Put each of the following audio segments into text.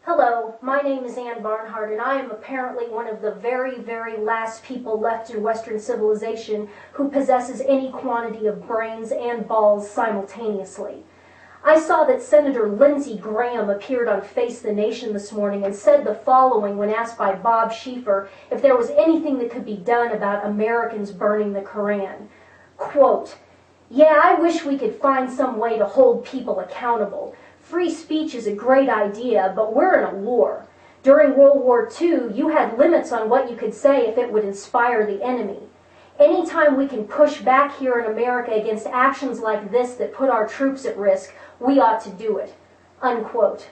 Hello, my name is Barnhardt, and I am apparently one of the very, very last people left in Western civilization who possesses any quantity of brains and balls simultaneously. I saw that Senator Lindsey Graham appeared on Face the Nation this morning and said the following when asked by Bob Schieffer if there was anything that could be done about Americans burning the Koran. Quote, "Yeah, I wish we could find some way to hold people accountable. Free speech is a great idea, but we're in a war. During World War II, you had limits on what you could say if it would inspire the enemy. Anytime we can push back here in America against actions like this that put our troops at risk, we ought to do it." Unquote.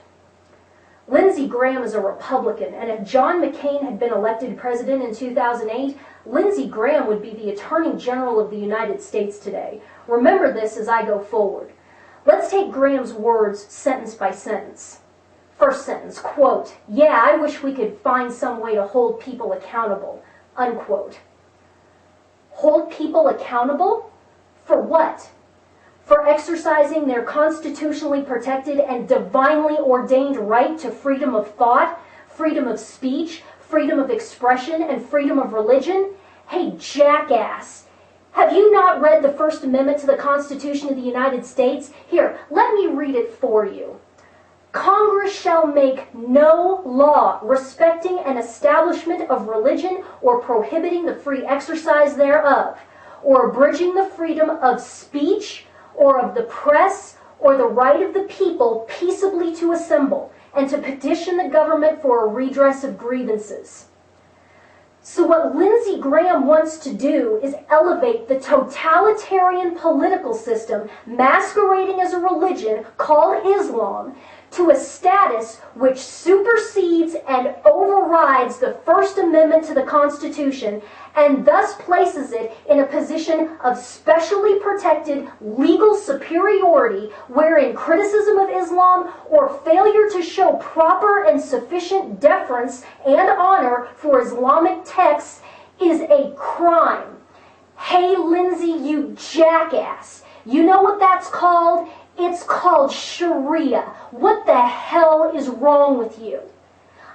Lindsey Graham is a Republican, and if John McCain had been elected president in 2008, Lindsey Graham would be the Attorney General of the United States today. Remember this as I go forward. Let's take Graham's words sentence by sentence. First sentence, quote, "Yeah, I wish we could find some way to hold people accountable." Unquote. Hold people accountable? For what? For exercising their constitutionally protected and divinely ordained right to freedom of thought, freedom of speech, freedom of expression, and freedom of religion? Hey, jackass! Have you not read the First Amendment to the Constitution of the United States? Here, let me read it for you. "Congress shall make no law respecting an establishment of religion or prohibiting the free exercise thereof, or abridging the freedom of speech or of the press or the right of the people peaceably to assemble and to petition the government for a redress of grievances." So what Lindsey Graham wants to do is elevate the totalitarian political system masquerading as a religion called Islam to a status which supersedes and overrides the First Amendment to the Constitution and thus places it in a position of specially protected legal superiority wherein criticism of Islam or failure to show proper and sufficient deference and honor for Islamic texts is a crime. Hey, Lindsey, you jackass. You know what that's called? It's called Sharia. What the hell is wrong with you?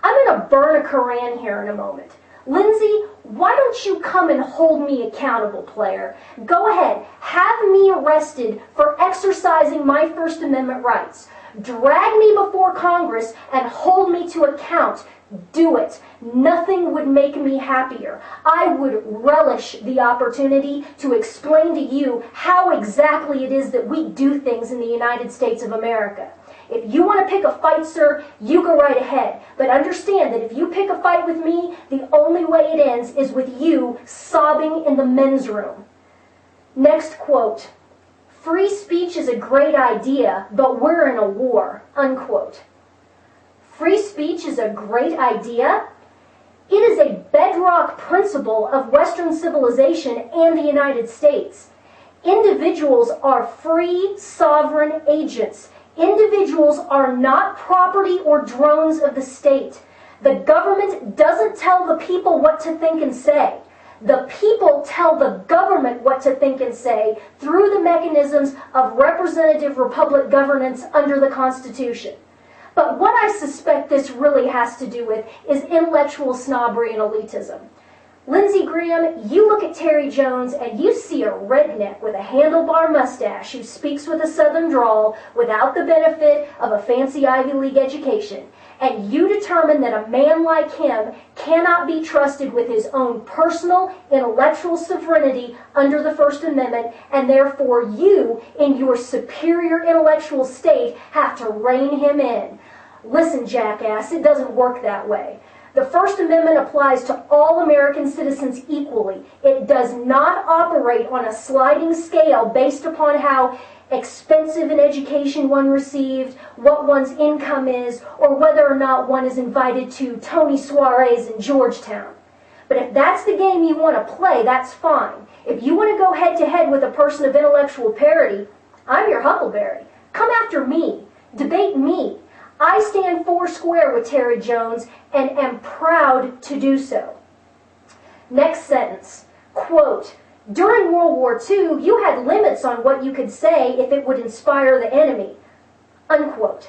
I'm going to burn a Koran here in a moment. Lindsey, why don't you come and hold me accountable, player? Go ahead, have me arrested for exercising my First Amendment rights. Drag me before Congress and hold me to account. Do it. Nothing would make me happier. I would relish the opportunity to explain to you how exactly it is that we do things in the United States of America. If you want to pick a fight, sir, you go right ahead. But understand that if you pick a fight with me, the only way it ends is with you sobbing in the men's room. Next quote. "Free speech is a great idea, but we're in a war." Unquote. Free speech is a great idea? It is a bedrock principle of Western civilization and the United States. Individuals are free, sovereign agents. Individuals are not property or drones of the state. The government doesn't tell the people what to think and say. The people tell the government what to think and say through the mechanisms of representative republic governance under the Constitution. But what I suspect this really has to do with is intellectual snobbery and elitism. Lindsey Graham, you look at Terry Jones and you see a redneck with a handlebar mustache who speaks with a southern drawl without the benefit of a fancy Ivy League education. And you determine that a man like him cannot be trusted with his own personal intellectual sovereignty under the First Amendment, and therefore you, in your superior intellectual state, have to rein him in. Listen, jackass, it doesn't work that way. The First Amendment applies to all American citizens equally. It does not operate on a sliding scale based upon how expensive an education one received, what one's income is, or whether or not one is invited to Tony soirees in Georgetown. But if that's the game you want to play, that's fine. If you want to go head-to-head with a person of intellectual parity, I'm your huckleberry. Come after me. Debate me. I stand four square with Terry Jones and am proud to do so. Next sentence, quote, "During World War II, you had limits on what you could say if it would inspire the enemy." Unquote.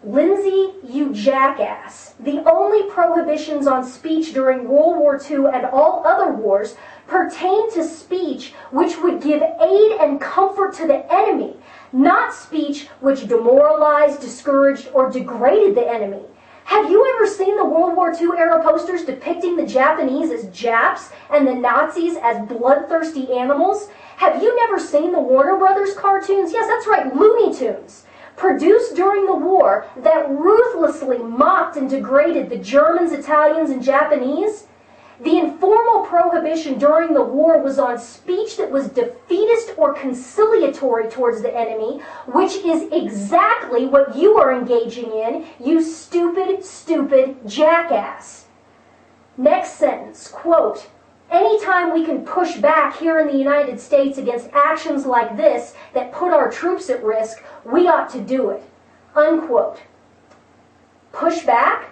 Lindsay, you jackass. The only prohibitions on speech during World War II and all other wars pertain to speech which would give aid and comfort to the enemy, not speech which demoralized, discouraged, or degraded the enemy. Have you ever seen the World War II era posters depicting the Japanese as Japs and the Nazis as bloodthirsty animals? Have you never seen the Warner Brothers cartoons? Yes, that's right, Looney Tunes, produced during the war that ruthlessly mocked and degraded the Germans, Italians, and Japanese? The informal prohibition during the war was on speech that was defeatist or conciliatory towards the enemy, which is exactly what you are engaging in, you stupid, stupid jackass. Next sentence, quote, anytime we can push back here in the United States against actions like this that put our troops at risk, we ought to do it. Unquote. Push back?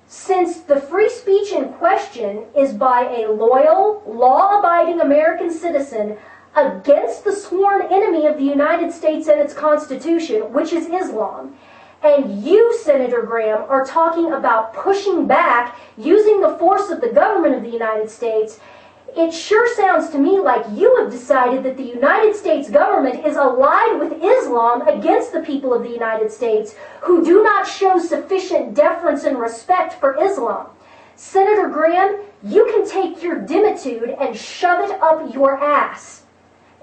Since the free speech in question is by a loyal, law-abiding American citizen against the sworn enemy of the United States and its Constitution, which is Islam, and you, Senator Graham, are talking about pushing back using the force of the government of the United States, it sure sounds to me like you have decided that the United States government is allied with Islam against the people of the United States who do not show sufficient deference and respect for Islam. Senator Graham, you can take your dimitude and shove it up your ass.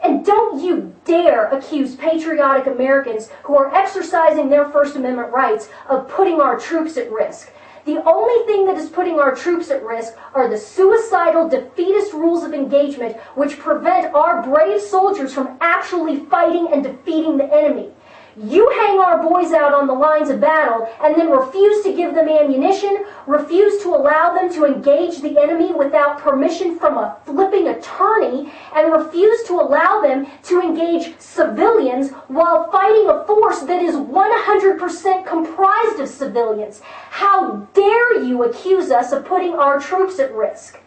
And don't you dare accuse patriotic Americans who are exercising their First Amendment rights of putting our troops at risk. The only thing that is putting our troops at risk are the suicidal, defeatist rules of engagement which prevent our brave soldiers from actually fighting and defeating the enemy. You hang our boys out on the lines of battle and then refuse to give them ammunition, refuse to allow them to engage the enemy without permission from a flipping attorney, and refuse to allow them to engage civilians while fighting a force that is 100% comprised of civilians. How dare you accuse us of putting our troops at risk?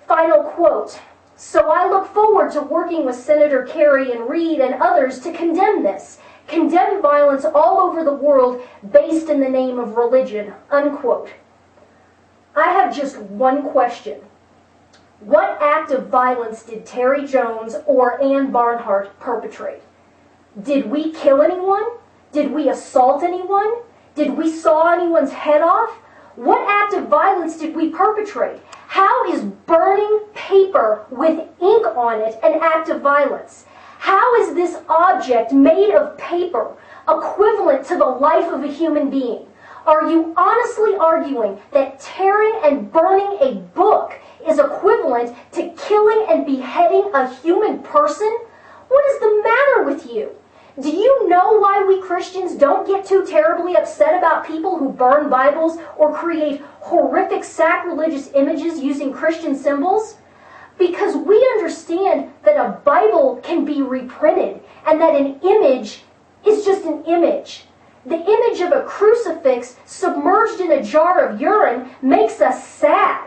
Final quote. So I look forward to working with Senator Kerry and Reid and others to condemn this, condemn violence all over the world based in the name of religion, unquote. I have just one question. What act of violence did Terry Jones or Ann Barnhardt perpetrate? Did we kill anyone? Did we assault anyone? Did we saw anyone's head off? What act of violence did we perpetrate? How is burning paper with ink on it an act of violence? How is this object made of paper equivalent to the life of a human being? Are you honestly arguing that tearing and burning a book is equivalent to killing and beheading a human person? What is the matter with you? Do you know why we Christians don't get too terribly upset about people who burn Bibles or create horrific sacrilegious images using Christian symbols? Because we understand that a Bible can be reprinted and that an image is just an image. The image of a crucifix submerged in a jar of urine makes us sad.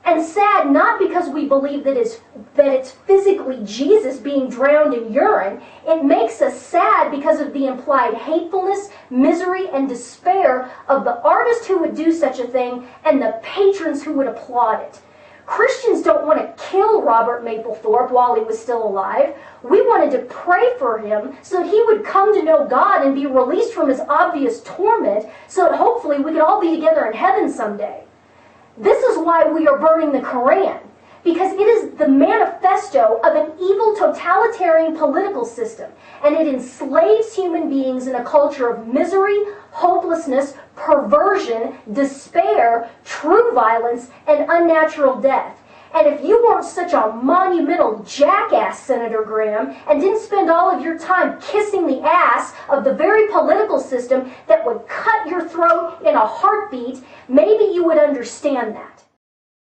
And sad not because we believe that it's physically Jesus being drowned in urine. It makes us sad because of the implied hatefulness, misery, and despair of the artist who would do such a thing and the patrons who would applaud it. Christians don't want to kill Robert Mapplethorpe while he was still alive. We wanted to pray for him so that he would come to know God and be released from his obvious torment so that hopefully we could all be together in heaven someday. This is why we are burning the Koran, because it is the manifesto of an evil totalitarian political system, and it enslaves human beings in a culture of misery, hopelessness, perversion, despair, true violence, and unnatural death. And if you weren't such a monumental jackass, Senator Graham, and didn't spend all of your time kissing the ass of the very political system that would cut your throat in a heartbeat, maybe you would understand that.